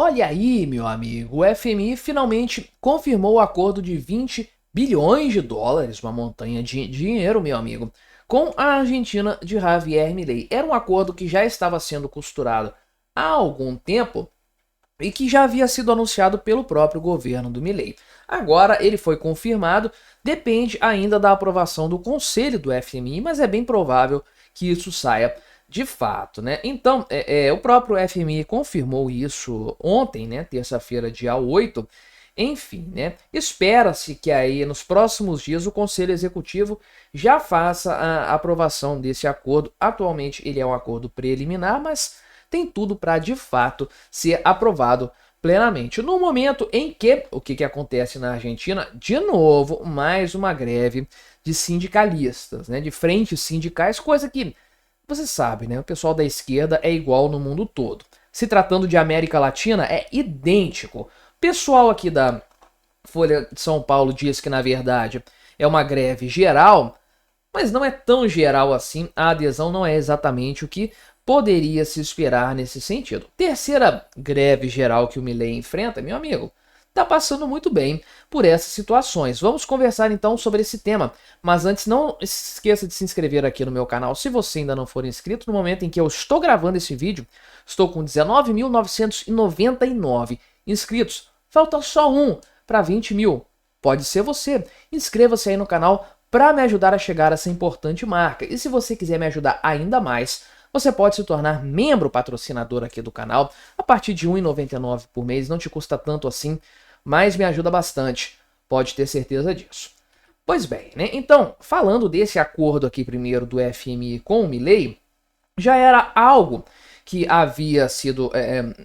Olha aí, meu amigo, o FMI finalmente confirmou o acordo de 20 bilhões de dólares, uma montanha de dinheiro, meu amigo, com a Argentina de Javier Milei. Era um acordo que já estava sendo costurado há algum tempo e que já havia sido anunciado pelo próprio governo do Milei. Agora ele foi confirmado, depende ainda da aprovação do Conselho do FMI, mas é bem provável que isso saia de fato, né? Então, o próprio FMI confirmou isso ontem, né? Terça-feira, dia 8. Enfim, né? Espera-se que aí nos próximos dias o Conselho Executivo já faça a aprovação desse acordo. Atualmente ele é um acordo preliminar, mas tem tudo para de fato ser aprovado plenamente. No momento em que, o que acontece na Argentina? De novo, mais uma greve de sindicalistas, né? De frentes sindicais, coisa que você sabe, né? O pessoal da esquerda é igual no mundo todo. Se tratando de América Latina, é idêntico. O pessoal aqui da Folha de São Paulo diz que, na verdade, é uma greve geral, mas não é tão geral assim. A adesão não é exatamente o que poderia se esperar nesse sentido. Terceira greve geral que o Milei enfrenta, meu amigo, está passando muito bem por essas situações. Vamos conversar então sobre esse tema, mas antes não esqueça de se inscrever aqui no meu canal se você ainda não for inscrito. No momento em que eu estou gravando esse vídeo, estou com 19.999 inscritos, falta só um para 20 mil. Pode ser você. Inscreva-se aí no canal para me ajudar a chegar a essa importante marca. E se você quiser me ajudar ainda mais, você pode se tornar membro patrocinador aqui do canal a partir de R$ 1,99 por mês. Não te custa tanto assim, mas me ajuda bastante. Pode ter certeza disso. Pois bem, né? Então, falando desse acordo aqui primeiro do FMI com o Milei, já era algo que havia sido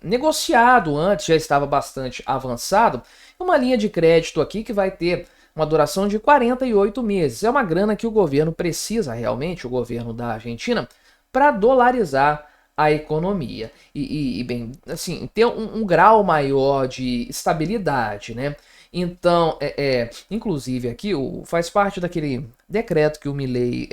negociado antes, já estava bastante avançado. Uma linha de crédito aqui que vai ter uma duração de 48 meses. É uma grana que o governo precisa realmente, o governo da Argentina, para dolarizar a economia e bem, assim, ter um grau maior de estabilidade, né? Então, inclusive aqui faz parte daquele decreto que o Milei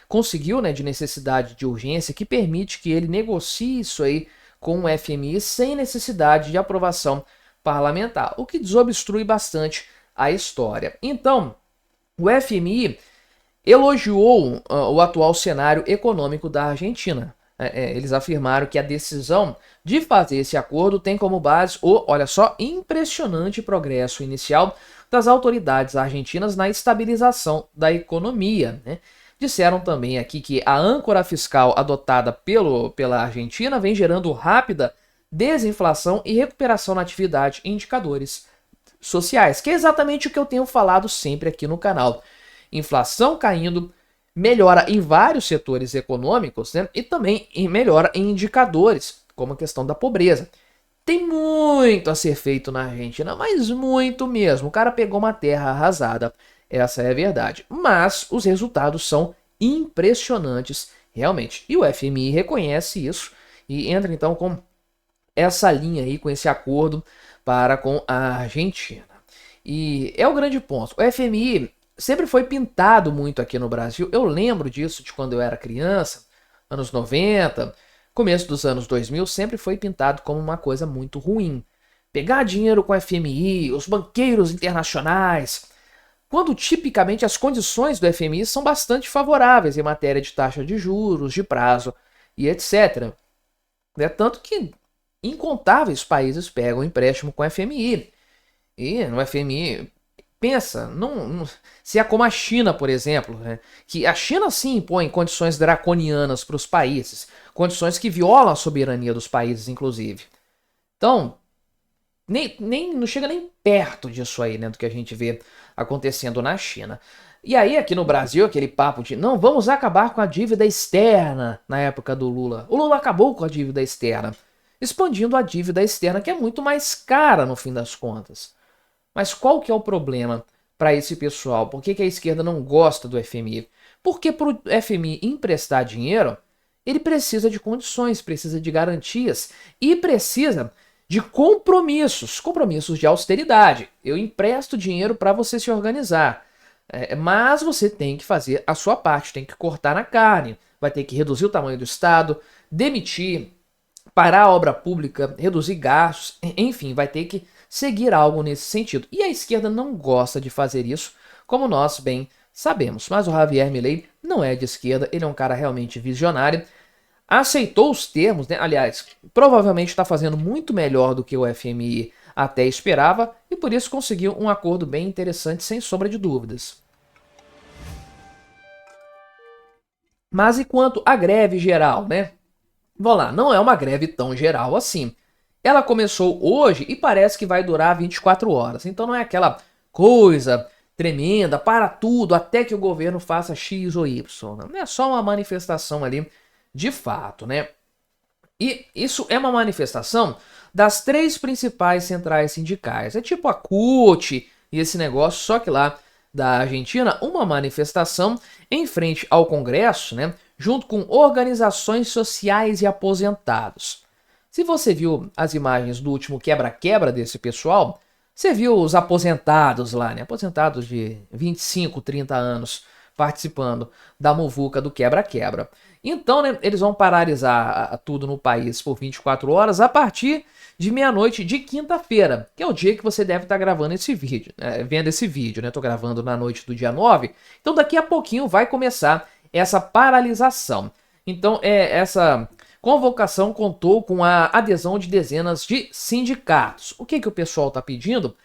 conseguiu, né, de necessidade de urgência, que permite que ele negocie isso aí com o FMI sem necessidade de aprovação parlamentar, o que desobstrui bastante a história. Então, o FMI elogiou o atual cenário econômico da Argentina. Eles afirmaram que a decisão de fazer esse acordo tem como base olha só, impressionante progresso inicial das autoridades argentinas na estabilização da economia, né? Disseram também aqui que a âncora fiscal adotada pela Argentina vem gerando rápida desinflação e recuperação na atividade e indicadores sociais, que é exatamente o que eu tenho falado sempre aqui no canal. Inflação caindo, melhora em vários setores econômicos, né? E também melhora em indicadores, como a questão da pobreza. Tem muito a ser feito na Argentina, mas muito mesmo. O cara pegou uma terra arrasada, essa é a verdade. Mas os resultados são impressionantes, realmente. E o FMI reconhece isso e entra então com essa linha aí, com esse acordo para com a Argentina. E é o grande ponto. O FMI sempre foi pintado muito aqui no Brasil. Eu lembro disso de quando eu era criança, anos 90, começo dos anos 2000, sempre foi pintado como uma coisa muito ruim. Pegar dinheiro com o FMI, os banqueiros internacionais, quando tipicamente as condições do FMI são bastante favoráveis em matéria de taxa de juros, de prazo e etc. Tanto que incontáveis países pegam empréstimo com o FMI. E no FMI, pensa, se é como a China, por exemplo, né, que a China sim impõe condições draconianas para os países, condições que violam a soberania dos países, inclusive. Então, não chega nem perto disso aí, né, do que a gente vê acontecendo na China. E aí, aqui no Brasil, aquele papo de não, vamos acabar com a dívida externa na época do Lula. O Lula acabou com a dívida externa, expandindo a dívida externa, que é muito mais cara no fim das contas. Mas qual que é o problema para esse pessoal? Por que a esquerda não gosta do FMI? Porque para o FMI emprestar dinheiro, ele precisa de condições, precisa de garantias e precisa de compromissos de austeridade. Eu empresto dinheiro para você se organizar, mas você tem que fazer a sua parte, tem que cortar na carne, vai ter que reduzir o tamanho do Estado, demitir parar a obra pública, reduzir gastos, enfim, vai ter que seguir algo nesse sentido. E a esquerda não gosta de fazer isso, como nós bem sabemos. Mas o Javier Milei não é de esquerda, ele é um cara realmente visionário, aceitou os termos, né? Aliás, provavelmente está fazendo muito melhor do que o FMI até esperava, e por isso conseguiu um acordo bem interessante, sem sombra de dúvidas. Mas e quanto à greve geral, né? Vamos lá, não é uma greve tão geral assim. Ela começou hoje e parece que vai durar 24 horas. Então não é aquela coisa tremenda, para tudo, até que o governo faça X ou Y. Não é só uma manifestação ali de fato, né? E isso é uma manifestação das 3 principais centrais sindicais. É tipo a CUT e esse negócio, só que lá da Argentina, uma manifestação em frente ao Congresso, né? Junto com organizações sociais e aposentados. Se você viu as imagens do último quebra-quebra desse pessoal, você viu os aposentados lá, né? Aposentados de 25, 30 anos participando da muvuca do quebra-quebra. Então, né, eles vão paralisar tudo no país por 24 horas a partir de meia-noite de quinta-feira, que é o dia que você deve estar gravando esse vídeo, vendo esse vídeo, né? Tô gravando na noite do dia 9, então daqui a pouquinho vai começar essa paralisação. Então, essa convocação contou com a adesão de dezenas de sindicatos. O que o pessoal está pedindo?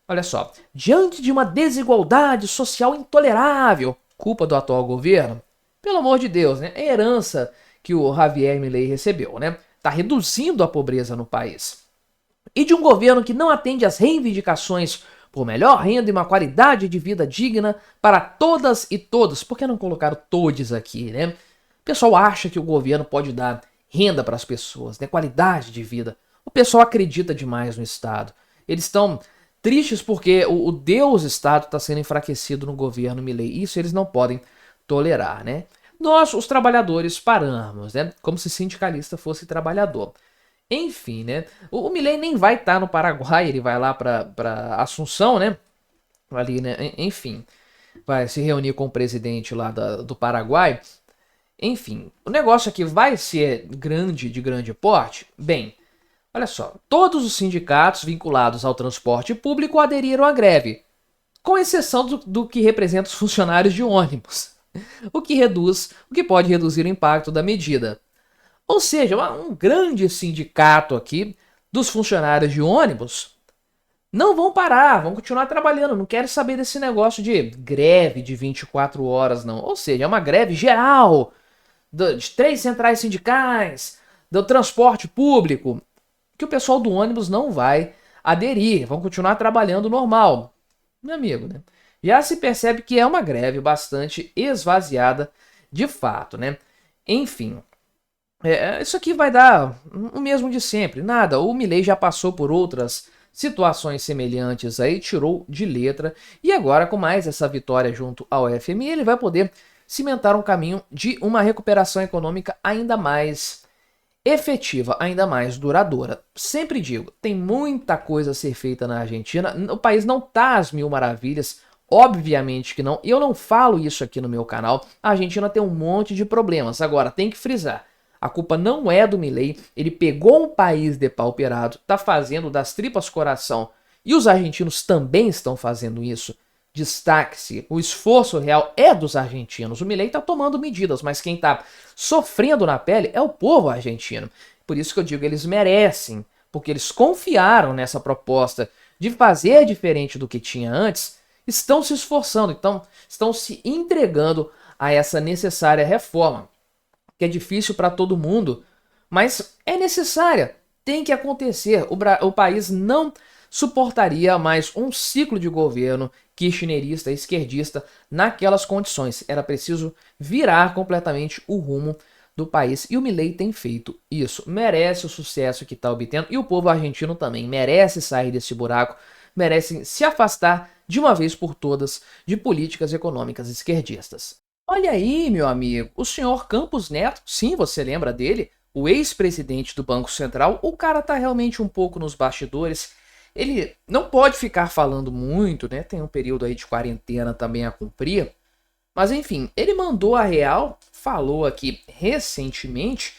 Olha só, diante de uma desigualdade social intolerável, culpa do atual governo, pelo amor de Deus, né? É herança que o Javier Milei recebeu, né? Está reduzindo a pobreza no país. E de um governo que não atende às reivindicações por melhor renda e uma qualidade de vida digna para todas e todos. Por que não colocaram todes aqui, né? O pessoal acha que o governo pode dar renda para as pessoas, né? Qualidade de vida. O pessoal acredita demais no Estado. Eles estão tristes porque o Deus Estado está sendo enfraquecido no governo Milei. Isso eles não podem tolerar, né? Nós, os trabalhadores, paramos, né? Como se sindicalista fosse trabalhador. Enfim, né? O Milei nem vai estar no Paraguai, ele vai lá para Assunção, né? Ali, né? Enfim, vai se reunir com o presidente lá do Paraguai. Enfim, o negócio aqui vai ser de grande porte? Bem, olha só, todos os sindicatos vinculados ao transporte público aderiram à greve, com exceção do que representa os funcionários de ônibus, o que pode reduzir o impacto da medida. Ou seja, um grande sindicato aqui dos funcionários de ônibus não vão parar, vão continuar trabalhando, não quero saber desse negócio de greve de 24 horas, não. Ou seja, é uma greve geral de 3 centrais sindicais, do transporte público, que o pessoal do ônibus não vai aderir, vão continuar trabalhando normal. Meu amigo, né? Já se percebe que é uma greve bastante esvaziada de fato, né? Enfim, isso aqui vai dar o mesmo de sempre, nada. O Milei já passou por outras situações semelhantes aí, tirou de letra, e agora com mais essa vitória junto ao FMI, ele vai poder cimentar um caminho de uma recuperação econômica ainda mais efetiva, ainda mais duradoura. Sempre digo, tem muita coisa a ser feita na Argentina, o país não tá às mil maravilhas, obviamente que não, e eu não falo isso aqui no meu canal, a Argentina tem um monte de problemas, agora tem que frisar, a culpa não é do Milei, ele pegou um país depauperado, tá fazendo das tripas coração, e os argentinos também estão fazendo isso. Destaque-se, o esforço real é dos argentinos. O Milei está tomando medidas, mas quem está sofrendo na pele é o povo argentino. Por isso que eu digo, eles merecem, porque eles confiaram nessa proposta de fazer diferente do que tinha antes, estão se esforçando, então estão se entregando a essa necessária reforma, que é difícil para todo mundo, mas é necessária, tem que acontecer. O país não suportaria mais um ciclo de governo kirchnerista, esquerdista, naquelas condições. Era preciso virar completamente o rumo do país. E o Milei tem feito isso. Merece o sucesso que está obtendo. E o povo argentino também merece sair desse buraco. Merecem se afastar de uma vez por todas de políticas econômicas esquerdistas. Olha aí, meu amigo, o senhor Campos Neto, sim, você lembra dele? O ex-presidente do Banco Central. O cara tá realmente um pouco nos bastidores. Ele não pode ficar falando muito, né? Tem um período aí de quarentena também a cumprir. Mas enfim, ele mandou a real, falou aqui recentemente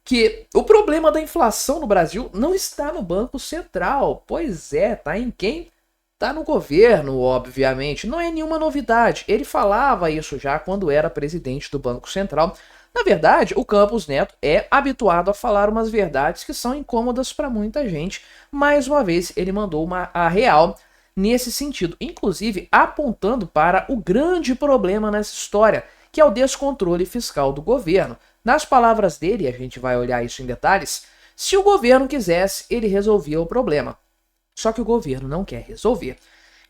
que o problema da inflação no Brasil não está no Banco Central. Pois é, tá em quem? Tá no governo, obviamente. Não é nenhuma novidade. Ele falava isso já quando era presidente do Banco Central. Na verdade, o Campos Neto é habituado a falar umas verdades que são incômodas para muita gente. Mais uma vez, ele mandou a real nesse sentido, inclusive apontando para o grande problema nessa história, que é o descontrole fiscal do governo. Nas palavras dele, a gente vai olhar isso em detalhes, se o governo quisesse, ele resolvia o problema. Só que o governo não quer resolver.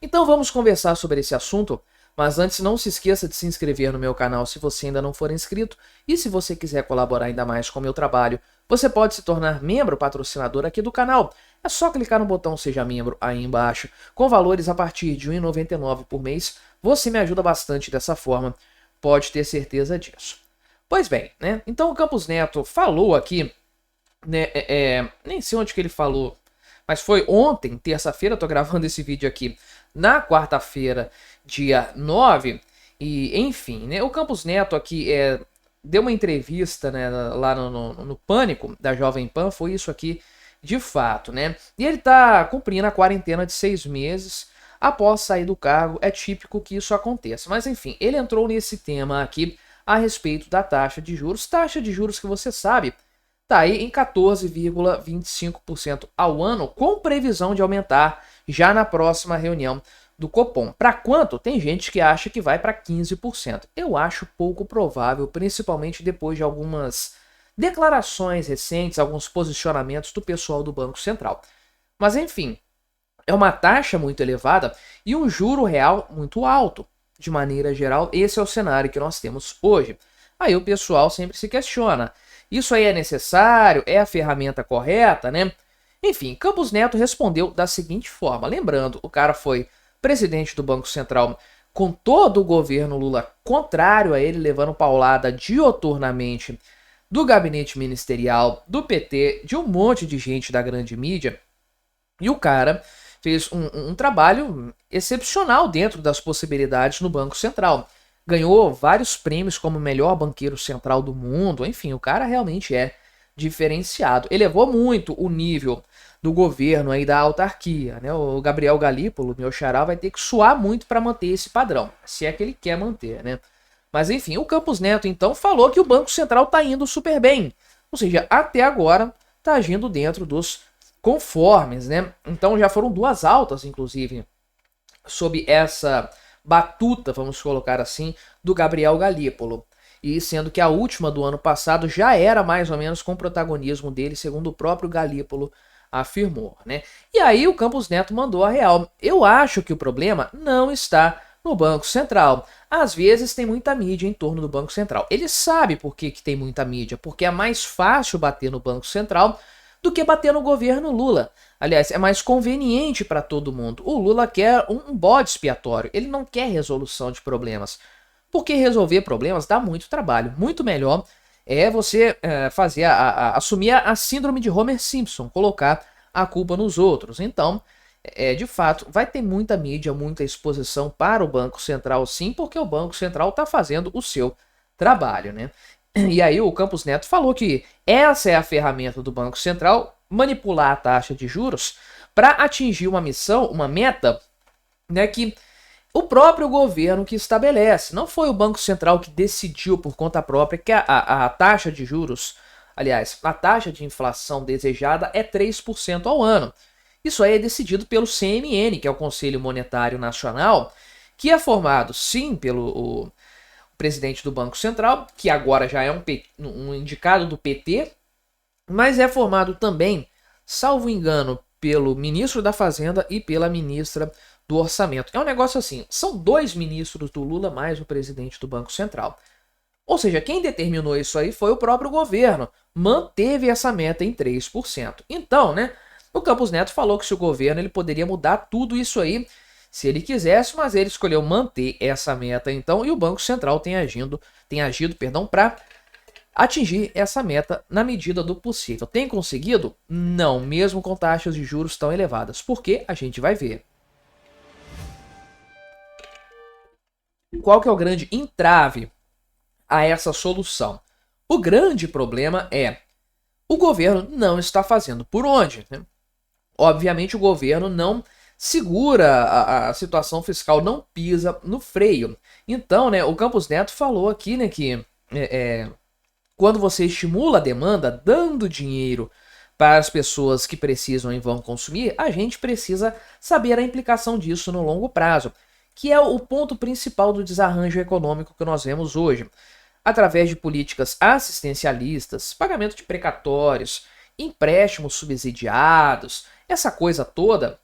Então vamos conversar sobre esse assunto, mas antes não se esqueça de se inscrever no meu canal se você ainda não for inscrito, e se você quiser colaborar ainda mais com o meu trabalho, você pode se tornar membro patrocinador aqui do canal. É só clicar no botão Seja Membro aí embaixo, com valores a partir de R$ 1,99 por mês. Você me ajuda bastante dessa forma, pode ter certeza disso. Pois bem, né? Então o Campos Neto falou aqui, né? Nem sei onde que ele falou, mas foi ontem, terça-feira, eu tô gravando esse vídeo aqui na quarta-feira, dia 9, e enfim, né? O Campos Neto aqui deu uma entrevista, né, lá no Pânico da Jovem Pan, foi isso aqui de fato, né? E ele tá cumprindo a quarentena de 6 meses após sair do cargo, é típico que isso aconteça. Mas enfim, ele entrou nesse tema aqui a respeito da taxa de juros que você sabe, tá aí em 14,25% ao ano, com previsão de aumentar já na próxima reunião do Copom. Para quanto? Tem gente que acha que vai para 15%. Eu acho pouco provável, principalmente depois de algumas declarações recentes, alguns posicionamentos do pessoal do Banco Central. Mas enfim, é uma taxa muito elevada e um juro real muito alto. De maneira geral, esse é o cenário que nós temos hoje. Aí o pessoal sempre se questiona, isso aí é necessário? É a ferramenta correta, né? Enfim, Campos Neto respondeu da seguinte forma. Lembrando, o cara foi presidente do Banco Central com todo o governo Lula contrário a ele, levando paulada dioturnamente do gabinete ministerial, do PT, de um monte de gente da grande mídia. E o cara fez um trabalho excepcional dentro das possibilidades no Banco Central. Ganhou vários prêmios como o melhor banqueiro central do mundo. Enfim, o cara realmente é diferenciado. Elevou muito o nível do governo aí da autarquia, né? O Gabriel Galípolo, meu xará, vai ter que suar muito para manter esse padrão, se é que ele quer manter, né? Mas enfim, o Campos Neto então falou que o Banco Central tá indo super bem. Ou seja, até agora tá agindo dentro dos conformes, né? Então já foram 2 altas, inclusive, sob essa batuta, vamos colocar assim, do Gabriel Galípolo. E sendo que a última do ano passado já era mais ou menos com o protagonismo dele, segundo o próprio Galípolo afirmou, né? E aí o Campos Neto mandou a real. Eu acho que o problema não está no Banco Central. Às vezes tem muita mídia em torno do Banco Central. Ele sabe por que tem muita mídia, porque é mais fácil bater no Banco Central do que bater no governo Lula. Aliás, é mais conveniente para todo mundo. O Lula quer um bode expiatório, ele não quer resolução de problemas. Porque resolver problemas dá muito trabalho. Muito melhor é você assumir a síndrome de Homer Simpson, colocar a culpa nos outros. Então, de fato, vai ter muita mídia, muita exposição para o Banco Central, sim, porque o Banco Central está fazendo o seu trabalho, né? E aí o Campos Neto falou que essa é a ferramenta do Banco Central, manipular a taxa de juros para atingir uma missão, uma meta, né, que o próprio governo que estabelece. Não foi o Banco Central que decidiu por conta própria que a taxa de juros, aliás, a taxa de inflação desejada é 3% ao ano. Isso aí é decidido pelo CMN, que é o Conselho Monetário Nacional, que é formado, sim, pelo presidente do Banco Central, que agora já é um indicado do PT, mas é formado também, salvo engano, pelo ministro da Fazenda e pela ministra do Orçamento. É um negócio assim, são 2 ministros do Lula mais o presidente do Banco Central. Ou seja, quem determinou isso aí foi o próprio governo, manteve essa meta em 3%. Então, né, o Campos Neto falou que se o governo ele poderia mudar tudo isso aí, se ele quisesse, mas ele escolheu manter essa meta então, e o Banco Central tem agido para atingir essa meta na medida do possível. Tem conseguido? Não, mesmo com taxas de juros tão elevadas. Por quê? A gente vai ver. Qual que é o grande entrave a essa solução? O grande problema é o governo não está fazendo. Por onde, né? Obviamente o governo não segura a situação fiscal, não pisa no freio. Então, né, o Campos Neto falou aqui, né, que quando você estimula a demanda, dando dinheiro para as pessoas que precisam e vão consumir, a gente precisa saber a implicação disso no longo prazo, que é o ponto principal do desarranjo econômico que nós vemos hoje. Através de políticas assistencialistas, pagamento de precatórios, empréstimos subsidiados, essa coisa toda,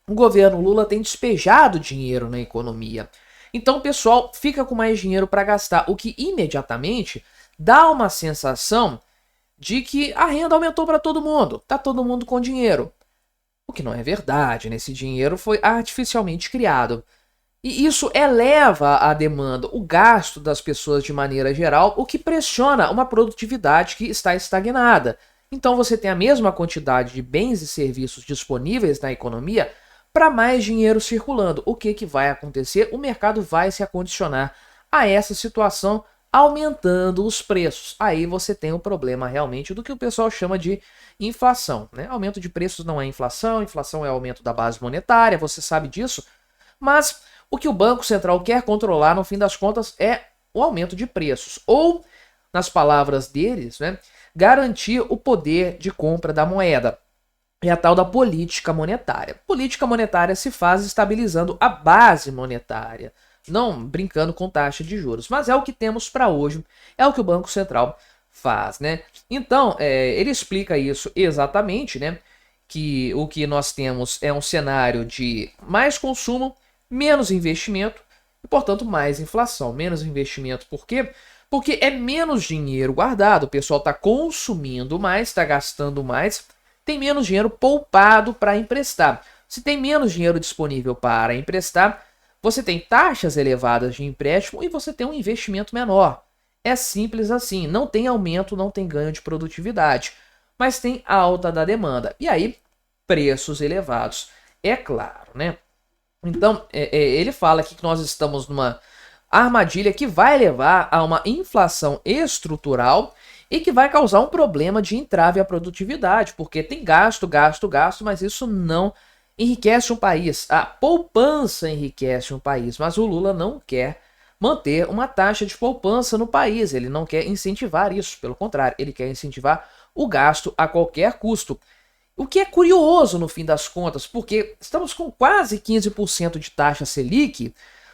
o governo Lula tem despejado dinheiro na economia. Então o pessoal fica com mais dinheiro para gastar, o que imediatamente dá uma sensação de que a renda aumentou para todo mundo, tá todo mundo com dinheiro. O que não é verdade, né? Esse dinheiro foi artificialmente criado. E isso eleva a demanda, o gasto das pessoas de maneira geral, o que pressiona uma produtividade que está estagnada. Então você tem a mesma quantidade de bens e serviços disponíveis na economia para mais dinheiro circulando. O que vai acontecer? O mercado vai se acondicionar a essa situação, aumentando os preços. Aí você tem o problema realmente do que o pessoal chama de inflação, né? Aumento de preços não é inflação, inflação é aumento da base monetária, você sabe disso. Mas o que o Banco Central quer controlar, no fim das contas, é o aumento de preços. Ou, nas palavras deles, né, garantir o poder de compra da moeda. É a tal da política monetária. Política monetária se faz estabilizando a base monetária, não brincando com taxa de juros. Mas é o que temos para hoje, é o que o Banco Central faz, né? Então, ele explica isso exatamente, né? Que o que nós temos é um cenário de mais consumo, menos investimento e, portanto, mais inflação. Menos investimento, por quê? Porque é menos dinheiro guardado, o pessoal está consumindo mais, está gastando mais, tem menos dinheiro poupado para emprestar. Se tem menos dinheiro disponível para emprestar, você tem taxas elevadas de empréstimo e você tem um investimento menor. É simples assim, não tem aumento, não tem ganho de produtividade, mas tem alta da demanda. E aí, preços elevados, é claro, né? Então, ele fala aqui que nós estamos numa armadilha que vai levar a uma inflação estrutural e que vai causar um problema de entrave à produtividade, porque tem gasto, gasto, gasto, mas isso não enriquece um país. A poupança enriquece um país, mas o Lula não quer manter uma taxa de poupança no país, ele não quer incentivar isso, pelo contrário, ele quer incentivar o gasto a qualquer custo. O que é curioso no fim das contas, porque estamos com quase 15% de taxa Selic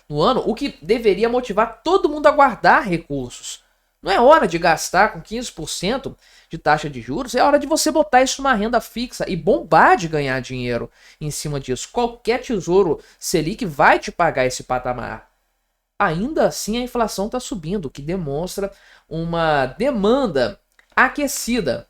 no ano, o que deveria motivar todo mundo a guardar recursos. Não é hora de gastar com 15% de taxa de juros, é hora de você botar isso numa renda fixa e bombar de ganhar dinheiro em cima disso. Qualquer tesouro Selic vai te pagar esse patamar. Ainda assim a inflação está subindo, o que demonstra uma demanda aquecida.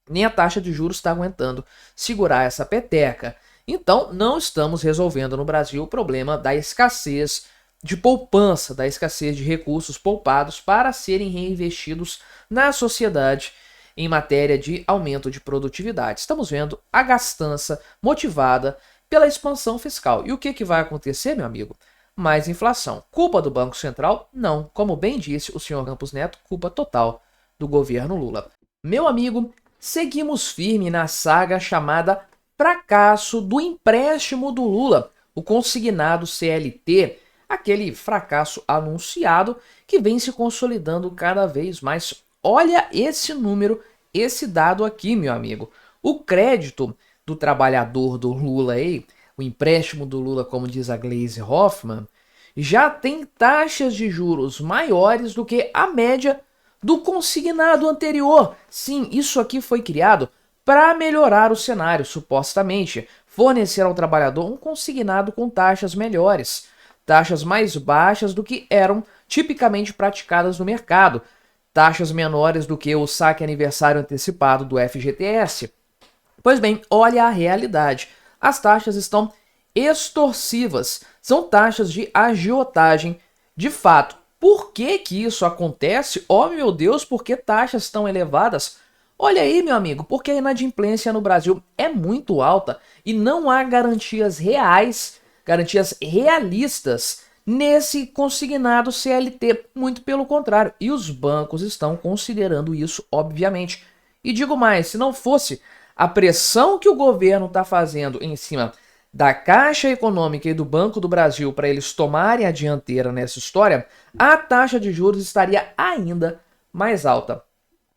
Nem a taxa de juros está aguentando segurar essa peteca. Então, não estamos resolvendo no Brasil o problema da escassez de poupança, da escassez de recursos poupados para serem reinvestidos na sociedade em matéria de aumento de produtividade. Estamos vendo a gastança motivada pela expansão fiscal. E o que vai acontecer, meu amigo? Mais inflação. Culpa do Banco Central? Não. Como bem disse o senhor Campos Neto, culpa total do governo Lula. Meu amigo, seguimos firme na saga chamada fracasso do empréstimo do Lula, o consignado CLT, aquele fracasso anunciado que vem se consolidando cada vez mais. Olha esse número, esse dado aqui, meu amigo. O crédito do trabalhador do Lula aí, o empréstimo do Lula, como diz a Gleisi Hoffmann, já tem taxas de juros maiores do que a média do consignado anterior. Sim, isso aqui foi criado para melhorar o cenário, supostamente, fornecer ao trabalhador um consignado com taxas melhores, taxas mais baixas do que eram tipicamente praticadas no mercado, taxas menores do que o saque aniversário antecipado do FGTS. Pois bem, olha a realidade. As taxas estão extorsivas, são taxas de agiotagem de fato. Por que que isso acontece? Oh meu Deus, por que taxas tão elevadas? Olha aí, meu amigo, porque a inadimplência no Brasil é muito alta e não há garantias reais, garantias realistas nesse consignado CLT, muito pelo contrário. E os bancos estão considerando isso, obviamente. E digo mais, se não fosse a pressão que o governo está fazendo em cima da Caixa Econômica e do Banco do Brasil para eles tomarem a dianteira nessa história, a taxa de juros estaria ainda mais alta.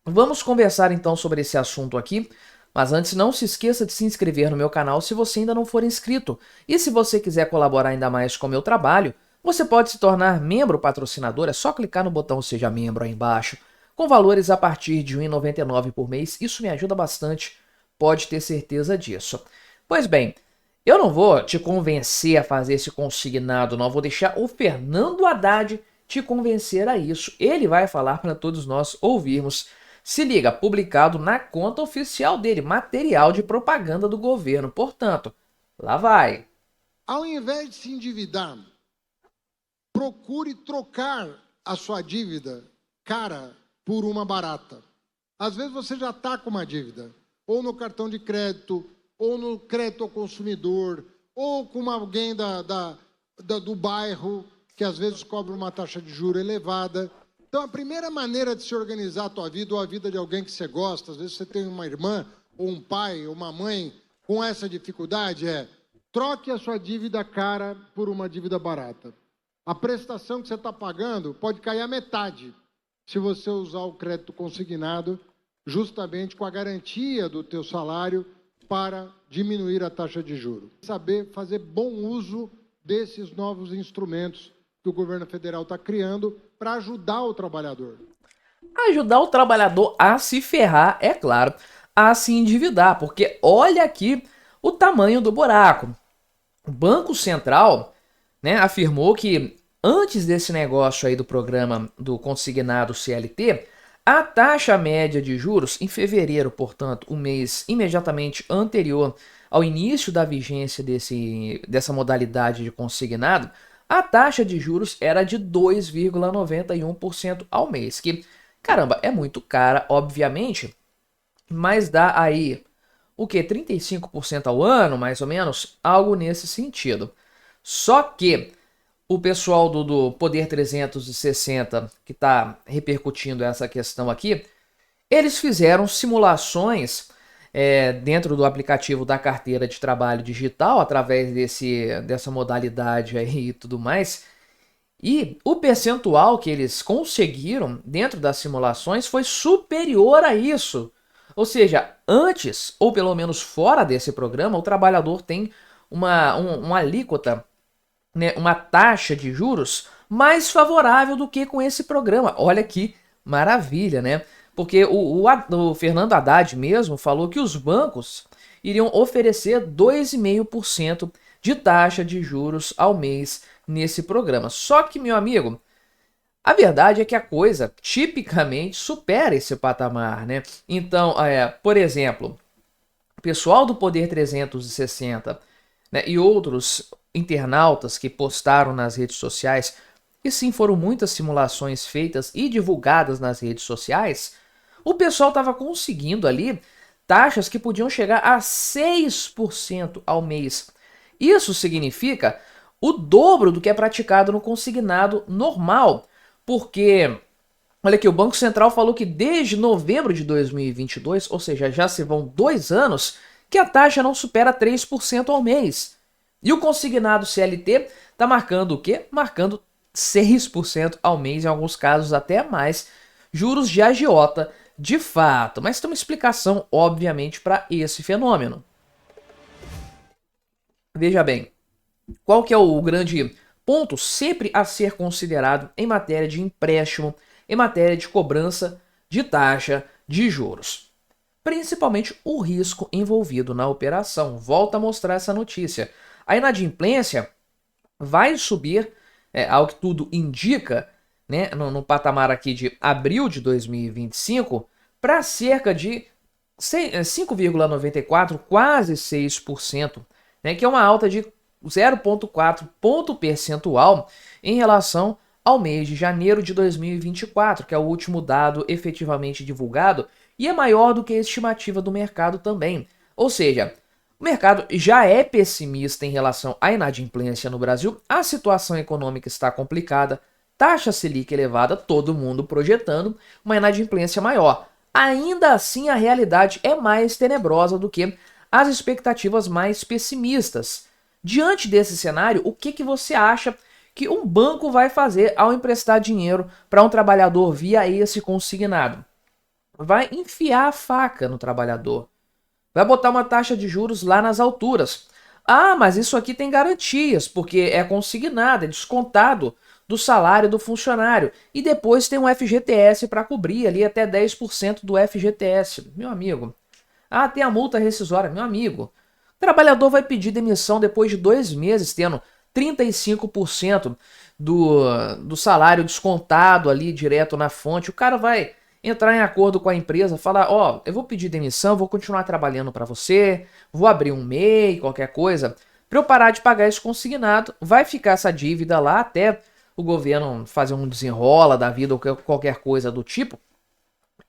Vamos conversar então sobre esse assunto aqui, mas antes não se esqueça de se inscrever no meu canal se você ainda não for inscrito. E se você quiser colaborar ainda mais com o meu trabalho, você pode se tornar membro patrocinador, é só clicar no botão Seja Membro aí embaixo, com valores a partir de R$ 1,99 por mês, isso me ajuda bastante, pode ter certeza disso. Pois bem, eu não vou te convencer a fazer esse consignado, não, vou deixar o Fernando Haddad te convencer a isso. Ele vai falar para todos nós ouvirmos. Se liga, publicado na conta oficial dele, material de propaganda do governo. Portanto, lá vai. Ao invés de se endividar, procure trocar a sua dívida cara por uma barata. Às vezes você já está com uma dívida, ou no cartão de crédito, ou no crédito ao consumidor, ou com alguém do bairro, que às vezes cobra uma taxa de juros elevada. Então, a primeira maneira de se organizar a tua vida, ou a vida de alguém que você gosta, às vezes você tem uma irmã, ou um pai, ou uma mãe com essa dificuldade, é troque a sua dívida cara por uma dívida barata. A prestação que você está pagando pode cair a metade se você usar o crédito consignado, justamente com a garantia do teu salário para diminuir a taxa de juros. Saber fazer bom uso desses novos instrumentos que o governo federal está criando para ajudar o trabalhador. Ajudar o trabalhador a se ferrar, é claro, a se endividar, porque olha aqui o tamanho do buraco. O Banco Central, né, afirmou que antes desse negócio aí do programa do consignado CLT, a taxa média de juros em fevereiro, portanto, o mês imediatamente anterior ao início da vigência dessa modalidade de consignado, a taxa de juros era de 2,91% ao mês, que, caramba, é muito cara, obviamente, mas dá aí, o que, 35% ao ano, mais ou menos, algo nesse sentido. Só que o pessoal do Poder 360, que está repercutindo essa questão aqui, eles fizeram simulações dentro do aplicativo da carteira de trabalho digital, através dessa modalidade aí e tudo mais, e o percentual que eles conseguiram dentro das simulações foi superior a isso. Ou seja, antes, ou pelo menos fora desse programa, o trabalhador tem uma alíquota, né, uma taxa de juros mais favorável do que com esse programa. Olha que maravilha, né? Porque o Fernando Haddad mesmo falou que os bancos iriam oferecer 2,5% de taxa de juros ao mês nesse programa. Só que, meu amigo, a verdade é que a coisa tipicamente supera esse patamar, né? Então, por exemplo, o pessoal do Poder 360, né, e outros internautas que postaram nas redes sociais, e sim, foram muitas simulações feitas e divulgadas nas redes sociais, o pessoal estava conseguindo ali taxas que podiam chegar a 6% ao mês. Isso significa o dobro do que é praticado no consignado normal, porque, olha aqui, o Banco Central falou que desde novembro de 2022, ou seja, já se vão 2 anos, que a taxa não supera 3% ao mês. E o consignado CLT está marcando o quê? Marcando 6% ao mês, em alguns casos até mais, juros de agiota de fato. Mas tem uma explicação, obviamente, para esse fenômeno. Veja bem, qual que é o grande ponto sempre a ser considerado em matéria de empréstimo, em matéria de cobrança de taxa de juros? Principalmente o risco envolvido na operação. Volto a mostrar essa notícia. A inadimplência vai subir, ao que tudo indica, né, no patamar aqui de abril de 2025, para cerca de 5,94%, quase 6%, né, que é uma alta de 0,4 ponto percentual em relação ao mês de janeiro de 2024, que é o último dado efetivamente divulgado, e é maior do que a estimativa do mercado também. Ou seja, o mercado já é pessimista em relação à inadimplência no Brasil, a situação econômica está complicada, taxa Selic elevada, todo mundo projetando uma inadimplência maior. ainda assim a realidade é mais tenebrosa do que as expectativas mais pessimistas. Diante desse cenário, o que você acha que um banco vai fazer ao emprestar dinheiro para um trabalhador via esse consignado? Vai enfiar a faca no trabalhador. Vai botar uma taxa de juros lá nas alturas. Ah, mas isso aqui tem garantias, porque é consignado, é descontado do salário do funcionário. E depois tem um FGTS para cobrir ali até 10% do FGTS. Meu amigo. Ah, tem a multa rescisória. Meu amigo. O trabalhador vai pedir demissão depois de 2 meses, tendo 35% do salário descontado ali direto na fonte. O cara vai entrar em acordo com a empresa, falar, ó, eu vou pedir demissão, vou continuar trabalhando para você, vou abrir um MEI, qualquer coisa, para eu parar de pagar esse consignado, vai ficar essa dívida lá até o governo fazer um desenrola da vida ou qualquer coisa do tipo,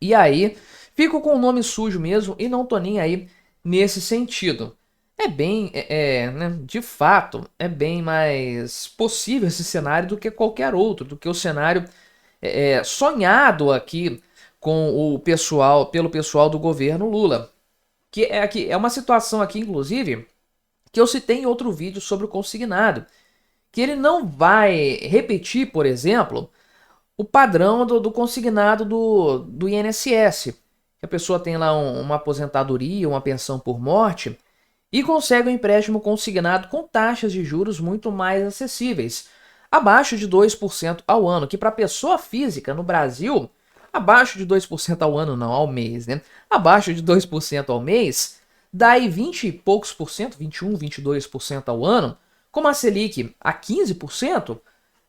e aí fico com o nome sujo mesmo e não tô nem aí nesse sentido. É bem, né, de fato, é bem mais possível esse cenário do que qualquer outro, do que o cenário sonhado aqui com o pessoal, pelo pessoal do governo Lula. Que é uma situação aqui, inclusive, que eu citei em outro vídeo sobre o consignado. Que ele não vai repetir, por exemplo, o padrão do consignado do INSS. Que a pessoa tem lá uma aposentadoria, uma pensão por morte, e consegue um empréstimo consignado com taxas de juros muito mais acessíveis. Abaixo de 2% ao ano, que para pessoa física no Brasil, abaixo de 2% ao ano, não, ao mês, né? Abaixo de 2% ao mês, dá aí 20 e poucos por cento, 21, 22% ao ano, com uma Selic a 15%,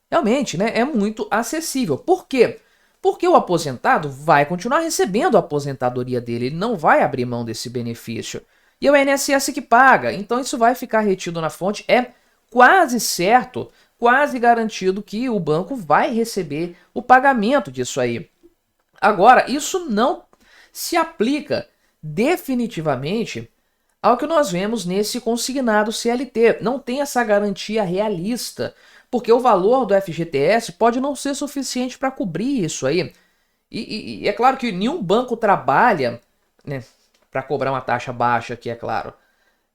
realmente, né, é muito acessível. Por quê? Porque o aposentado vai continuar recebendo a aposentadoria dele, ele não vai abrir mão desse benefício. E é o INSS que paga, então isso vai ficar retido na fonte, é quase certo, quase garantido que o banco vai receber o pagamento disso aí. Agora, isso não se aplica definitivamente ao que nós vemos nesse consignado CLT. Não tem essa garantia realista, porque o valor do FGTS pode não ser suficiente para cobrir isso aí. E é claro que nenhum banco trabalha, né, para cobrar uma taxa baixa, que é claro.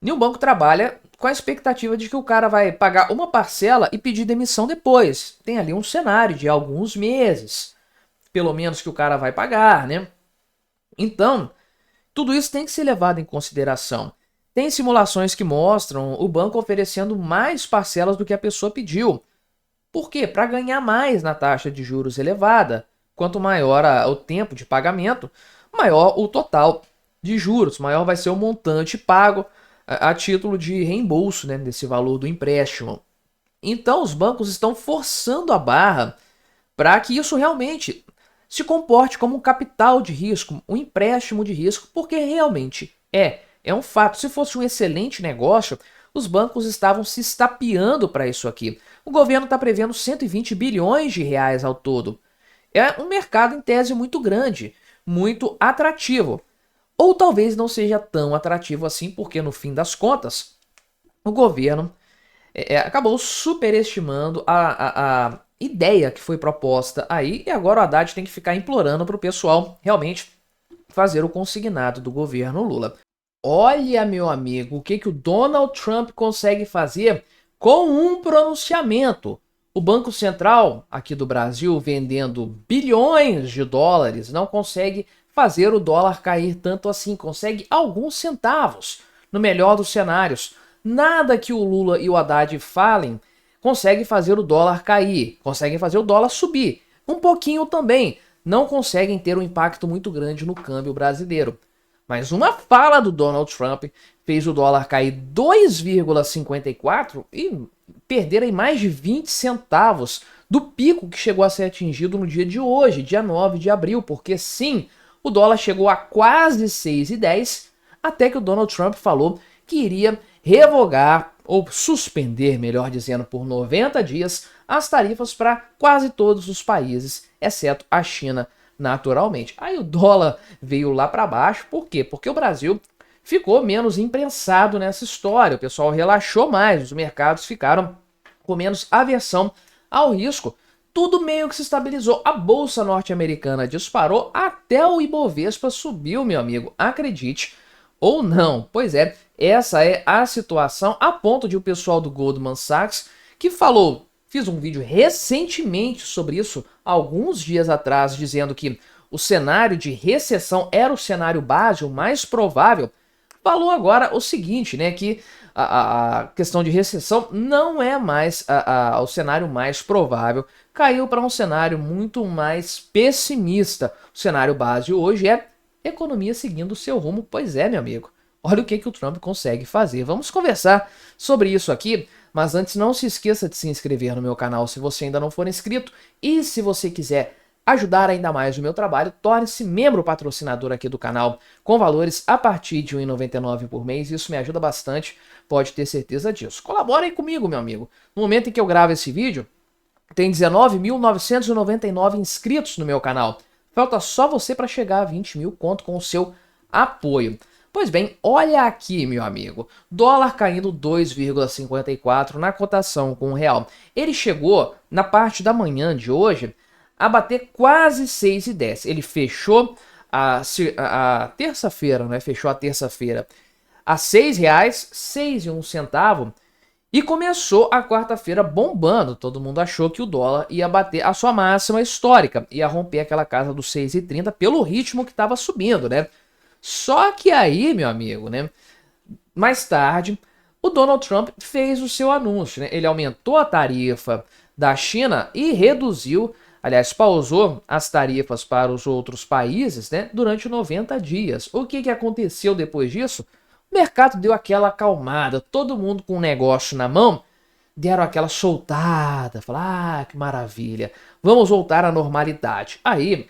Nenhum banco trabalha com a expectativa de que o cara vai pagar uma parcela e pedir demissão depois. Tem ali um cenário de alguns meses, pelo menos, que o cara vai pagar, né? Então, tudo isso tem que ser levado em consideração. Tem simulações que mostram o banco oferecendo mais parcelas do que a pessoa pediu. Por quê? Para ganhar mais na taxa de juros elevada. Quanto maior o tempo de pagamento, maior o total de juros, maior vai ser o montante pago a título de reembolso, né, desse valor do empréstimo. Então, os bancos estão forçando a barra para que isso realmente se comporte como um capital de risco, um empréstimo de risco, porque realmente é um fato. Se fosse um excelente negócio, os bancos estavam se estapeando para isso aqui. O governo está prevendo 120 bilhões de reais ao todo. É um mercado em tese muito grande, muito atrativo. Ou talvez não seja tão atrativo assim, porque no fim das contas, o governo acabou superestimando a ideia que foi proposta aí, e agora o Haddad tem que ficar implorando para o pessoal realmente fazer o consignado do governo Lula. Olha, meu amigo, o que o Donald Trump consegue fazer com um pronunciamento. O Banco Central aqui do Brasil, vendendo bilhões de dólares, não consegue fazer o dólar cair tanto assim, consegue alguns centavos, no melhor dos cenários. Nada que o Lula e o Haddad falem consegue fazer o dólar cair, conseguem fazer o dólar subir. Um pouquinho também, não conseguem ter um impacto muito grande no câmbio brasileiro. Mas uma fala do Donald Trump fez o dólar cair 2,54 e perder aí mais de 20 centavos do pico que chegou a ser atingido no dia de hoje, dia 9 de abril, porque sim, o dólar chegou a quase 6,10, até que o Donald Trump falou que iria revogar, ou suspender, melhor dizendo, por 90 dias, as tarifas para quase todos os países, exceto a China, naturalmente. Aí o dólar veio lá para baixo, por quê? Porque o Brasil ficou menos imprensado nessa história, o pessoal relaxou mais, os mercados ficaram com menos aversão ao risco. tudo meio que se estabilizou. A bolsa norte-americana disparou, até o Ibovespa subiu, meu amigo. Acredite ou não. Pois é, essa é a situação, a ponto de o pessoal do Goldman Sachs, que falou, fiz um vídeo recentemente sobre isso, alguns dias atrás, dizendo que o cenário de recessão era o cenário base, o mais provável, falou agora o seguinte, né, que a questão de recessão não é mais o cenário mais provável, caiu para um cenário muito mais pessimista. O cenário base hoje é economia seguindo o seu rumo. Pois é, meu amigo, olha o que o Trump consegue fazer. Vamos conversar sobre isso aqui, mas antes não se esqueça de se inscrever no meu canal se você ainda não for inscrito, e se você quiser ajudar ainda mais o meu trabalho, torne-se membro patrocinador aqui do canal, com valores a partir de R$ 1,99 por mês. Isso me ajuda bastante, pode ter certeza disso. Colabore aí comigo, meu amigo. No momento em que eu gravo esse vídeo, tem 19.999 inscritos no meu canal. Falta só você para chegar a 20 mil, conto com o seu apoio. Pois bem, olha aqui, meu amigo. Dólar caindo 2,54 na cotação com o real. Ele chegou, na parte da manhã de hoje, a bater quase 6,10. Ele fechou a terça-feira, né? Fechou a terça-feira a R$ 6,06 e começou a quarta-feira bombando. Todo mundo achou que o dólar ia bater a sua máxima histórica, ia romper aquela casa dos 6,30 pelo ritmo que estava subindo, né? Só que aí, meu amigo, né? Mais tarde, o Donald Trump fez o seu anúncio, né? Ele aumentou a tarifa da China e reduziu, aliás, pausou as tarifas para os outros países, né, durante 90 dias. O que aconteceu depois disso? O mercado deu aquela acalmada, todo mundo com um negócio na mão, deram aquela soltada, falaram, que maravilha, vamos voltar à normalidade. Aí,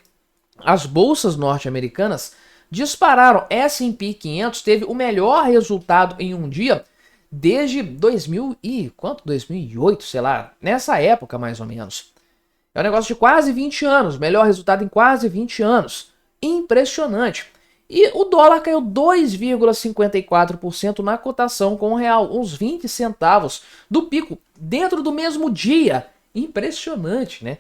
as bolsas norte-americanas dispararam. S&P 500 teve o melhor resultado em um dia desde 2008, sei lá, nessa época mais ou menos. É um negócio de quase 20 anos, melhor resultado em quase 20 anos. Impressionante. E o dólar caiu 2,54% na cotação com o real, uns 20 centavos do pico, dentro do mesmo dia. Impressionante, né?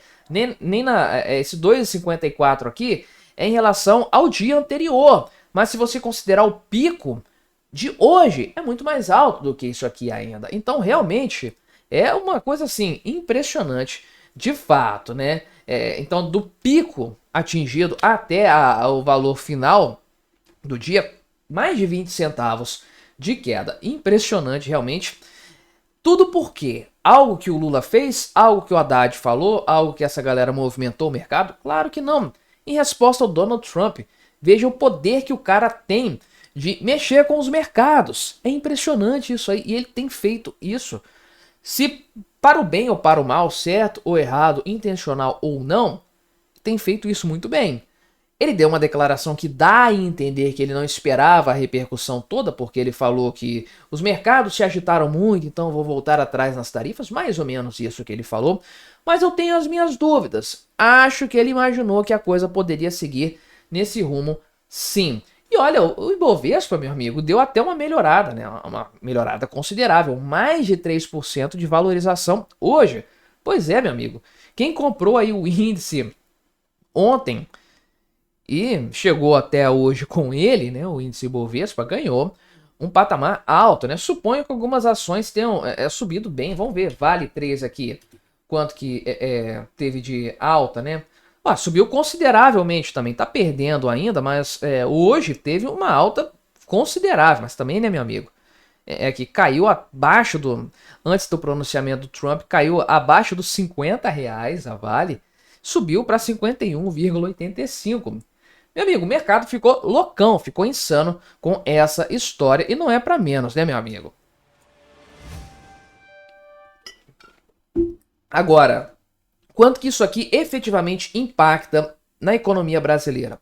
Esse 2,54 aqui é em relação ao dia anterior, mas se você considerar o pico de hoje, é muito mais alto do que isso aqui ainda. Então, realmente, é uma coisa assim, impressionante. De fato, né? Então, do pico atingido até o valor final do dia, mais de 20 centavos de queda. Impressionante, realmente. Tudo porque algo que o Lula fez, algo que o Haddad falou, algo que essa galera movimentou o mercado? Claro que não. Em resposta ao Donald Trump, veja o poder que o cara tem de mexer com os mercados. É impressionante isso aí, e ele tem feito isso. Se para o bem ou para o mal, certo ou errado, intencional ou não, tem feito isso muito bem. Ele deu uma declaração que dá a entender que ele não esperava a repercussão toda, porque ele falou que os mercados se agitaram muito, então vou voltar atrás nas tarifas, mais ou menos isso que ele falou. Mas eu tenho as minhas dúvidas. Acho que ele imaginou que a coisa poderia seguir nesse rumo, sim. E olha, o Ibovespa, meu amigo, deu até uma melhorada, né? Uma melhorada considerável, mais de 3% de valorização hoje. Pois é, meu amigo, quem comprou aí o índice ontem e chegou até hoje com ele, né? O índice Ibovespa ganhou um patamar alto, né? Suponho que algumas ações tenham subido bem. Vamos ver, Vale 3 aqui, quanto que teve de alta, né? Subiu consideravelmente também, tá perdendo ainda, mas hoje teve uma alta considerável, mas também, né, meu amigo, que caiu abaixo antes do pronunciamento do Trump, caiu abaixo dos R$ 50 a Vale, subiu para 51,85. Meu amigo, o mercado ficou loucão, ficou insano com essa história, e não é para menos, né, meu amigo? Agora, quanto que isso aqui efetivamente impacta na economia brasileira?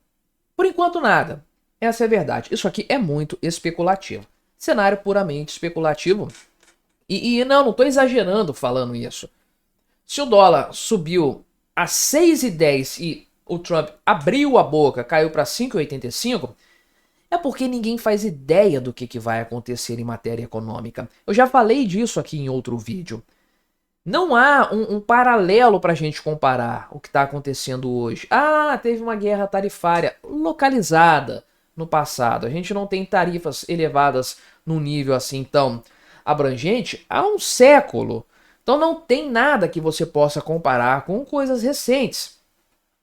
Por enquanto, nada. Essa é a verdade. Isso aqui é muito especulativo. Cenário puramente especulativo. E não estou exagerando falando isso. Se o dólar subiu a 6,10 e o Trump abriu a boca, caiu para 5,85, é porque ninguém faz ideia do que vai acontecer em matéria econômica. Eu já falei disso aqui em outro vídeo. Não há um paralelo para a gente comparar o que está acontecendo hoje. Ah, teve uma guerra tarifária localizada no passado. A gente não tem tarifas elevadas num nível assim tão abrangente há um século. Então não tem nada que você possa comparar com coisas recentes,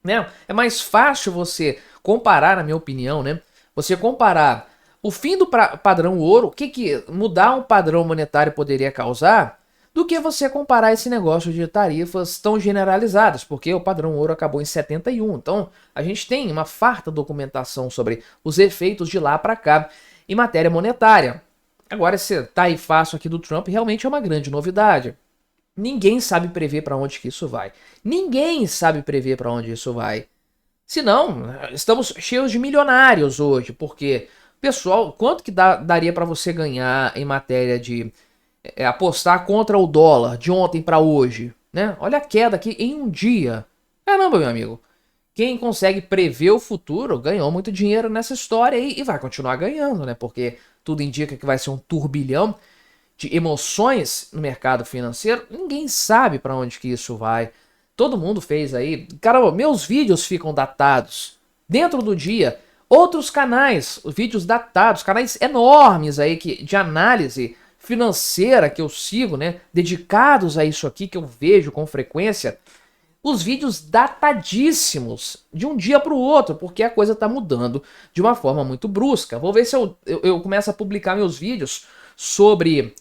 né? É mais fácil você comparar, na minha opinião, né? Você comparar o fim do padrão ouro, o que mudar um padrão monetário poderia causar, do que você comparar esse negócio de tarifas tão generalizadas, porque o padrão ouro acabou em 71. Então, a gente tem uma farta documentação sobre os efeitos de lá para cá em matéria monetária. Agora, esse tarifaço aqui do Trump realmente é uma grande novidade. Ninguém sabe prever para onde que isso vai. Ninguém sabe prever para onde isso vai. Se não, estamos cheios de milionários hoje, porque, pessoal, quanto que daria para você ganhar em matéria de apostar contra o dólar de ontem para hoje, né? Olha a queda aqui em um dia. Caramba, meu amigo. Quem consegue prever o futuro ganhou muito dinheiro nessa história e vai continuar ganhando, né? Porque tudo indica que vai ser um turbilhão de emoções no mercado financeiro. Ninguém sabe para onde que isso vai. Todo mundo fez aí. Caramba, meus vídeos ficam datados dentro do dia. Outros canais, vídeos datados, canais enormes aí de análise financeira que eu sigo, né, dedicados a isso aqui que eu vejo com frequência, os vídeos datadíssimos de um dia para o outro, porque a coisa está mudando de uma forma muito brusca. Vou ver se eu começo a publicar meus vídeos sobre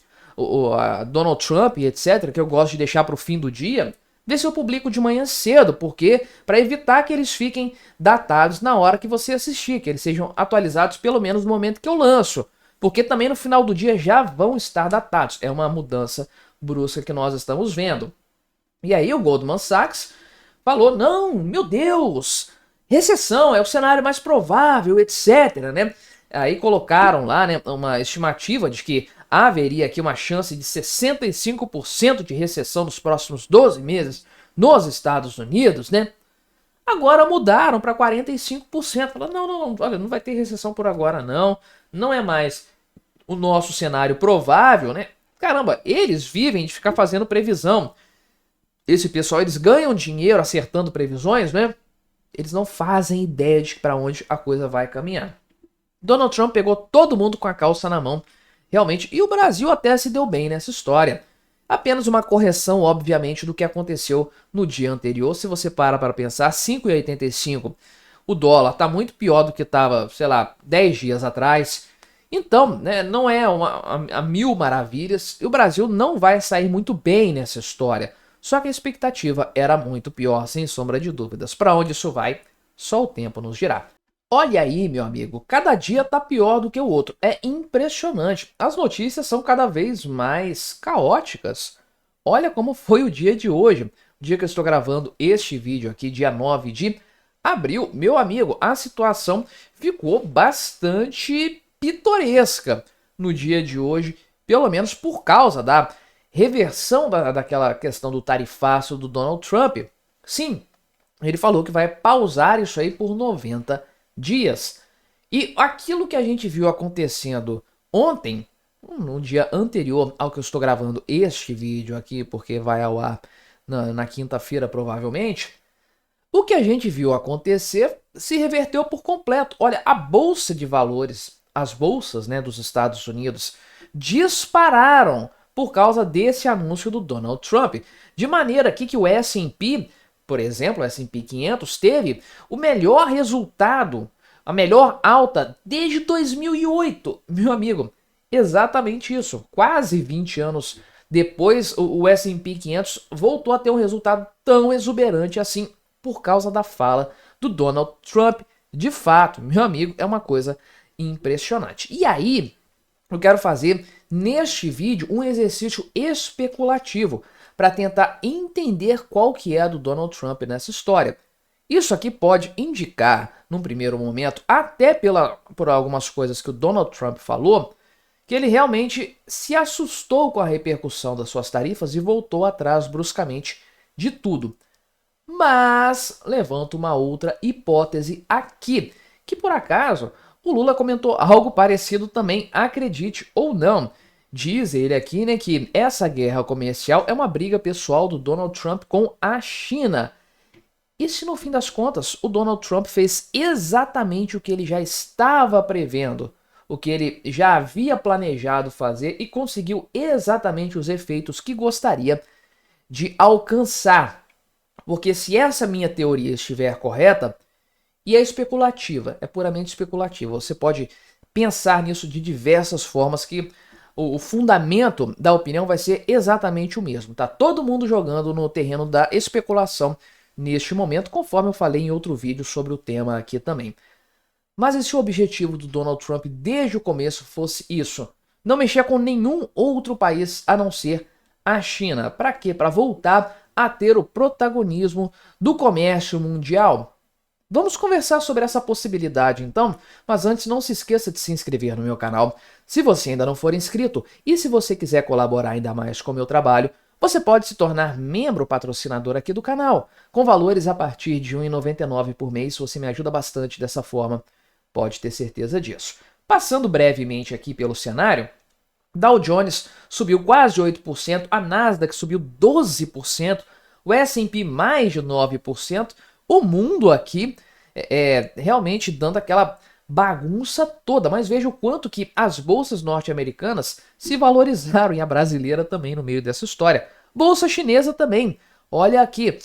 a Donald Trump e etc, que eu gosto de deixar para o fim do dia, ver se eu publico de manhã cedo, porque para evitar que eles fiquem datados na hora que você assistir, que eles sejam atualizados pelo menos no momento que eu lanço. Porque também no final do dia já vão estar datados. É uma mudança brusca que nós estamos vendo. E aí o Goldman Sachs falou, não, meu Deus, recessão é o cenário mais provável, etc, né? Aí colocaram lá, né, uma estimativa de que haveria aqui uma chance de 65% de recessão nos próximos 12 meses nos Estados Unidos, né? Agora mudaram para 45%. Falaram, não, olha, não vai ter recessão por agora, não. Não é mais o nosso cenário provável, né? Caramba, eles vivem de ficar fazendo previsão. Esse pessoal, eles ganham dinheiro acertando previsões, né? Eles não fazem ideia de para onde a coisa vai caminhar. Donald Trump pegou todo mundo com a calça na mão, realmente, e o Brasil até se deu bem nessa história. Apenas uma correção, obviamente, do que aconteceu no dia anterior. Se você para pensar, 5,85, o dólar está muito pior do que estava, sei lá, 10 dias atrás. Então, né, não é a mil maravilhas, e o Brasil não vai sair muito bem nessa história. Só que a expectativa era muito pior, sem sombra de dúvidas. Para onde isso vai, só o tempo nos dirá. Olha aí, meu amigo, cada dia tá pior do que o outro. É impressionante. As notícias são cada vez mais caóticas. Olha como foi o dia de hoje. O dia que eu estou gravando este vídeo aqui, dia 9 de abril. Meu amigo, a situação ficou bastante pitoresca no dia de hoje, pelo menos por causa da reversão daquela questão do tarifaço do Donald Trump. Sim, ele falou que vai pausar isso aí por 90 dias. E aquilo que a gente viu acontecendo ontem, no dia anterior ao que eu estou gravando este vídeo aqui, porque vai ao ar na quinta-feira provavelmente, o que a gente viu acontecer se reverteu por completo. Olha, a bolsa de valores, as bolsas, né, dos Estados Unidos dispararam por causa desse anúncio do Donald Trump, de maneira que o S&P, por exemplo, o S&P 500 teve o melhor resultado, a melhor alta desde 2008, meu amigo. Exatamente isso. Quase 20 anos depois, o S&P 500 voltou a ter um resultado tão exuberante assim por causa da fala do Donald Trump. De fato, meu amigo, é uma coisa impressionante. E aí, eu quero fazer neste vídeo um exercício especulativo para tentar entender qual que é a do Donald Trump nessa história. Isso aqui pode indicar, num primeiro momento, até por algumas coisas que o Donald Trump falou, que ele realmente se assustou com a repercussão das suas tarifas e voltou atrás bruscamente de tudo. Mas levanto uma outra hipótese aqui, que por acaso o Lula comentou algo parecido também, acredite ou não. Diz ele aqui, né, que essa guerra comercial é uma briga pessoal do Donald Trump com a China. E se no fim das contas o Donald Trump fez exatamente o que ele já estava prevendo, o que ele já havia planejado fazer e conseguiu exatamente os efeitos que gostaria de alcançar? Porque se essa minha teoria estiver correta, e é especulativa, é puramente especulativa, você pode pensar nisso de diversas formas que o fundamento da opinião vai ser exatamente o mesmo. Tá todo mundo jogando no terreno da especulação neste momento, conforme eu falei em outro vídeo sobre o tema aqui também. Mas e se o objetivo do Donald Trump desde o começo fosse isso? Não mexer com nenhum outro país a não ser a China. Para quê? Para voltar a ter o protagonismo do comércio mundial? Vamos conversar sobre essa possibilidade então, mas antes não se esqueça de se inscrever no meu canal se você ainda não for inscrito, e se você quiser colaborar ainda mais com o meu trabalho, você pode se tornar membro patrocinador aqui do canal, com valores a partir de R$ 1,99 por mês. Você me ajuda bastante dessa forma, pode ter certeza disso. Passando brevemente aqui pelo cenário, Dow Jones subiu quase 8%, a Nasdaq subiu 12%, o S&P mais de 9%, o mundo aqui realmente dando aquela bagunça toda, mas veja o quanto que as bolsas norte-americanas se valorizaram e a brasileira também no meio dessa história. Bolsa chinesa também, olha aqui,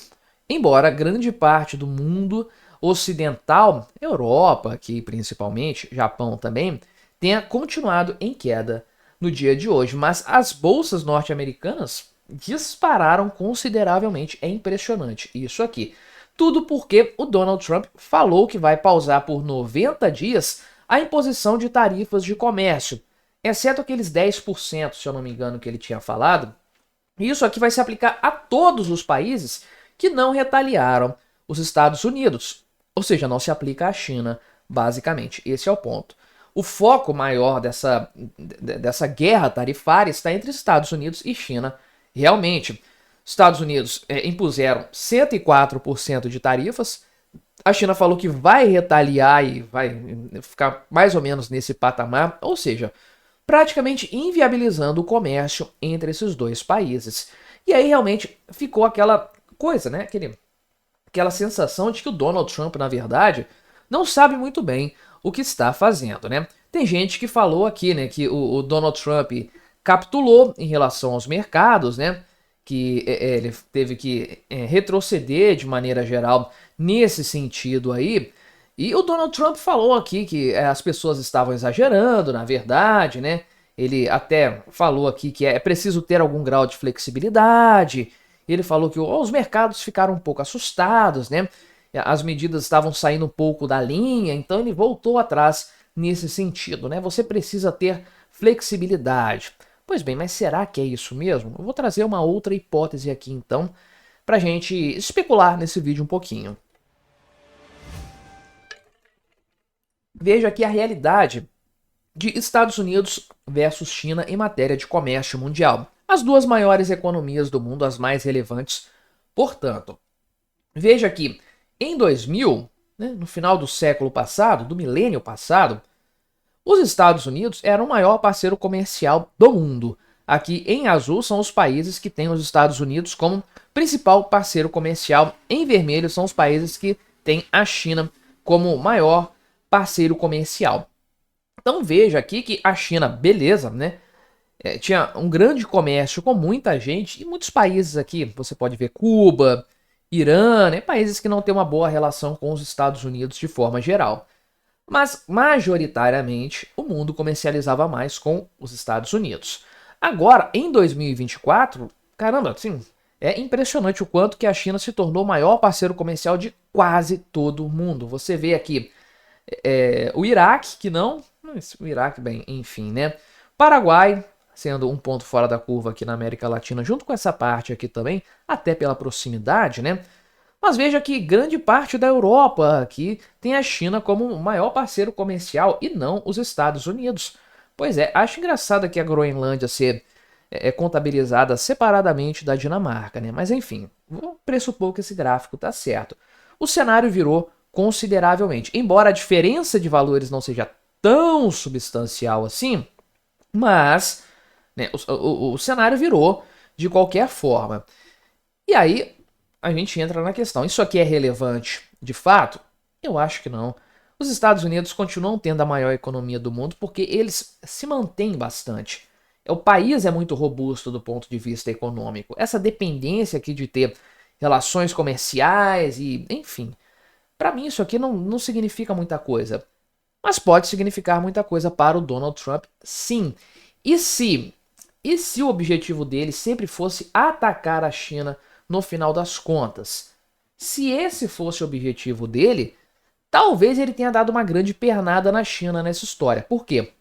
embora grande parte do mundo ocidental, Europa aqui principalmente, Japão também, tenha continuado em queda no dia de hoje, mas as bolsas norte-americanas dispararam consideravelmente, é impressionante isso aqui. Tudo porque o Donald Trump falou que vai pausar por 90 dias a imposição de tarifas de comércio, exceto aqueles 10%, se eu não me engano, que ele tinha falado. Isso aqui vai se aplicar a todos os países que não retaliaram os Estados Unidos, ou seja, não se aplica à China, basicamente. Esse é o ponto. O foco maior dessa guerra tarifária está entre Estados Unidos e China, realmente. Estados Unidos impuseram 104% de tarifas, a China falou que vai retaliar e vai ficar mais ou menos nesse patamar, ou seja, praticamente inviabilizando o comércio entre esses dois países. E aí realmente ficou aquela coisa, né? Aquela sensação de que o Donald Trump, na verdade, não sabe muito bem o que está fazendo, né? Tem gente que falou aqui, né, que o Donald Trump capitulou em relação aos mercados, né? Que ele teve que retroceder de maneira geral nesse sentido aí. E o Donald Trump falou aqui que as pessoas estavam exagerando, na verdade, né? Ele até falou aqui que é preciso ter algum grau de flexibilidade. Ele falou que os mercados ficaram um pouco assustados, né? As medidas estavam saindo um pouco da linha, então ele voltou atrás nesse sentido, né? Você precisa ter flexibilidade. Pois bem, mas será que é isso mesmo? Eu vou trazer uma outra hipótese aqui então, pra gente especular nesse vídeo um pouquinho. Veja aqui a realidade de Estados Unidos versus China em matéria de comércio mundial. As duas maiores economias do mundo, as mais relevantes, portanto. Veja que em 2000, né, no final do século passado, do milênio passado, os Estados Unidos eram o maior parceiro comercial do mundo. Aqui em azul são os países que têm os Estados Unidos como principal parceiro comercial. Em vermelho são os países que têm a China como maior parceiro comercial. Então veja aqui que a China, beleza, né? Tinha um grande comércio com muita gente e muitos países aqui. Você pode ver Cuba, Irã, né? Países que não têm uma boa relação com os Estados Unidos de forma geral. Mas, majoritariamente, o mundo comercializava mais com os Estados Unidos. Agora, em 2024, caramba, assim, é impressionante o quanto que a China se tornou o maior parceiro comercial de quase todo o mundo. Você vê aqui o Iraque, que não... O Iraque, bem, enfim, né? Paraguai, sendo um ponto fora da curva aqui na América Latina, junto com essa parte aqui também, até pela proximidade, né? Mas veja que grande parte da Europa aqui tem a China como o maior parceiro comercial e não os Estados Unidos. Pois é, acho engraçado aqui a Groenlândia ser contabilizada separadamente da Dinamarca, né? Mas enfim, vou pressupor que esse gráfico está certo. O cenário virou consideravelmente, embora a diferença de valores não seja tão substancial assim, mas né? O cenário virou de qualquer forma. E aí a gente entra na questão, isso aqui é relevante de fato? Eu acho que não. Os Estados Unidos continuam tendo a maior economia do mundo porque eles se mantêm bastante. O país é muito robusto do ponto de vista econômico. Essa dependência aqui de ter relações comerciais e, enfim, para mim isso aqui não significa muita coisa. Mas pode significar muita coisa para o Donald Trump, sim. E se, e se o objetivo dele sempre fosse atacar a China no final das contas? Se esse fosse o objetivo dele, talvez ele tenha dado uma grande pernada na China nessa história. Por quê?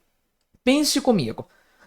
Pense comigo.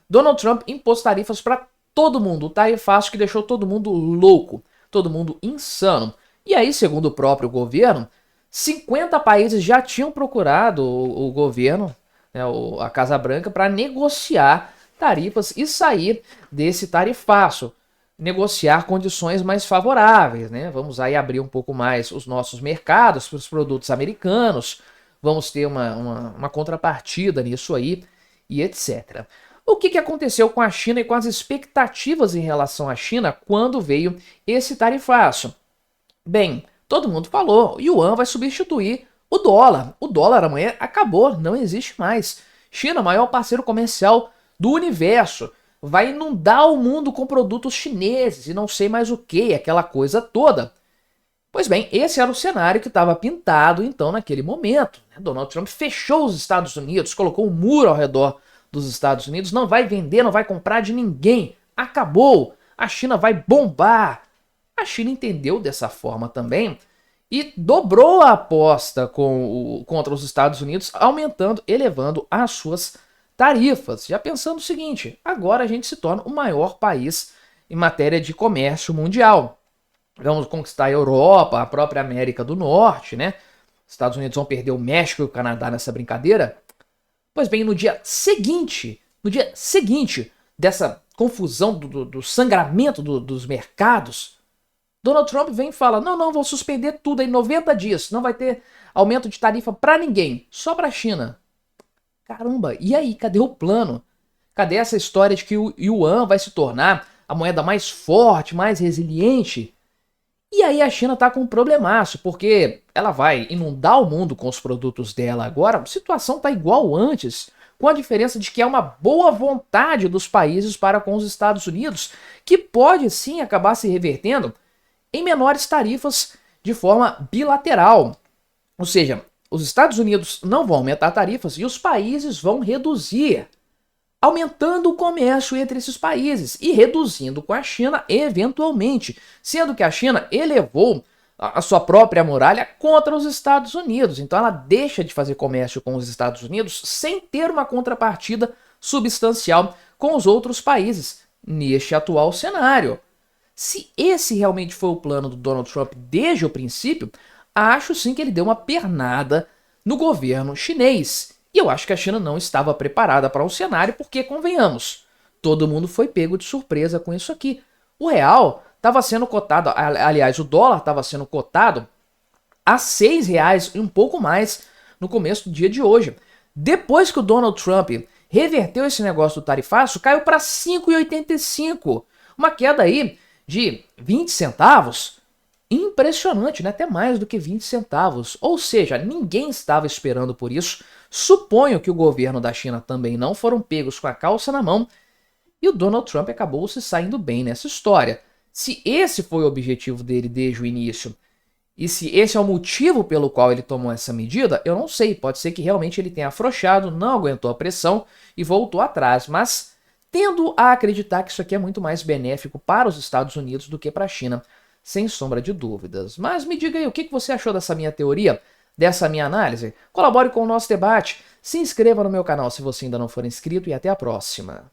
Donald Trump impôs tarifas para todo mundo, o tarifaço que deixou todo mundo louco, todo mundo insano. E aí, segundo o próprio governo, 50 países já tinham procurado o governo, né, a Casa Branca, para negociar tarifas e sair desse tarifaço, negociar condições mais favoráveis, né? Vamos aí abrir um pouco mais os nossos mercados para os produtos americanos, vamos ter uma contrapartida nisso aí e etc. O que aconteceu com a China e com as expectativas em relação à China quando veio esse tarifaço? Bem, todo mundo falou, o Yuan vai substituir o dólar. O dólar amanhã acabou, não existe mais. China, maior parceiro comercial do universo, vai inundar o mundo com produtos chineses e não sei mais o que, aquela coisa toda. Pois bem, esse era o cenário que estava pintado então naquele momento. Donald Trump fechou os Estados Unidos, colocou um muro ao redor dos Estados Unidos, não vai vender, não vai comprar de ninguém. Acabou, a China vai bombar. A China entendeu dessa forma também e dobrou a aposta contra os Estados Unidos, aumentando, elevando as suas tarifas. Já pensando o seguinte, agora a gente se torna o maior país em matéria de comércio mundial. Vamos conquistar a Europa, a própria América do Norte, né? Os Estados Unidos vão perder o México e o Canadá nessa brincadeira. Pois bem, no dia seguinte dessa confusão, do sangramento dos mercados, Donald Trump vem e fala, não, vou suspender tudo em 90 dias, não vai ter aumento de tarifa para ninguém, só para a China. Caramba, e aí, cadê o plano? Cadê essa história de que o Yuan vai se tornar a moeda mais forte, mais resiliente? E aí a China tá com um problemaço, porque ela vai inundar o mundo com os produtos dela agora, a situação tá igual antes, com a diferença de que é uma boa vontade dos países para com os Estados Unidos, que pode sim acabar se revertendo em menores tarifas de forma bilateral. Ou seja, os Estados Unidos não vão aumentar tarifas e os países vão reduzir, aumentando o comércio entre esses países e reduzindo com a China eventualmente, sendo que a China elevou a sua própria muralha contra os Estados Unidos. Então ela deixa de fazer comércio com os Estados Unidos sem ter uma contrapartida substancial com os outros países neste atual cenário. Se esse realmente foi o plano do Donald Trump desde o princípio, acho sim que ele deu uma pernada no governo chinês. E eu acho que a China não estava preparada para um cenário porque, convenhamos, todo mundo foi pego de surpresa com isso aqui. O real estava sendo cotado, aliás, o dólar estava sendo cotado a R$6 e um pouco mais no começo do dia de hoje. Depois que o Donald Trump reverteu esse negócio do tarifaço, caiu para 5,85. Uma queda aí de 20 centavos. Impressionante, né? Até mais do que 20 centavos. Ou seja, ninguém estava esperando por isso. Suponho que o governo da China também não foram pegos com a calça na mão. E o Donald Trump acabou se saindo bem nessa história. Se esse foi o objetivo dele desde o início, e se esse é o motivo pelo qual ele tomou essa medida, eu não sei. Pode ser que realmente ele tenha afrouxado, não aguentou a pressão e voltou atrás. Mas tendo a acreditar que isso aqui é muito mais benéfico para os Estados Unidos do que para a China. Sem sombra de dúvidas. Mas me diga aí, o que você achou dessa minha teoria, dessa minha análise? Colabore com o nosso debate, se inscreva no meu canal se você ainda não for inscrito e até a próxima.